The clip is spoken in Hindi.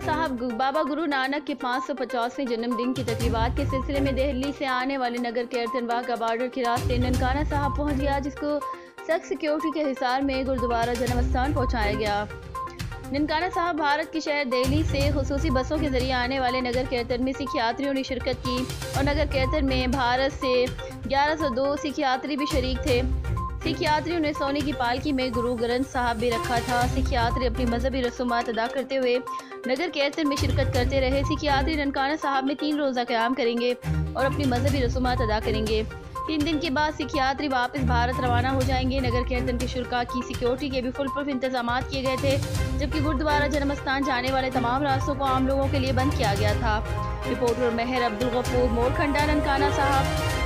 साहब बाबा गुरु नानक के 550वें जन्मदिन की तकरीबात के सिलसिले में दिल्ली से आने वाले नगर कीर्तन वाघा बॉर्डर के रास्ते ननकाना साहब पहुंच गया, जिसको सख्त सिक्योरिटी के हिसार में गुरुद्वारा जन्म स्थान पहुंचाया गया। ननकाना साहब भारत के शहर दिल्ली से खुसूसी बसों के जरिए आने वाले नगर कीर्तन में सिख यात्रियों ने शिरकत की और नगर कीर्तन में भारत से 1102 सिख यात्री भी शरीक थे। सिख यात्रियों ने सोने की पालकी में गुरु ग्रंथ साहब भी रखा था। सिख यात्री अपनी मजहबी रसूमात अदा करते हुए नगर कीर्तन में शिरकत करते रहे। सिख यात्री ननकाना साहब में 3 रोज़ा क़याम करेंगे और अपनी मजहबी रसूमात अदा करेंगे। 3 दिन के बाद सिख यात्री वापस भारत रवाना हो जाएंगे। नगर कीर्तन के शुरका की सिक्योरिटी के भी फुल प्रूफ इंतजाम किए गए थे, जबकि गुरुद्वारा जन्म स्थान जाने वाले तमाम रास्तों को आम लोगों के लिए बंद किया गया था। रिपोर्टर मेहर अब्दुल गफूर, मोरखंडा, ननकाना साहब।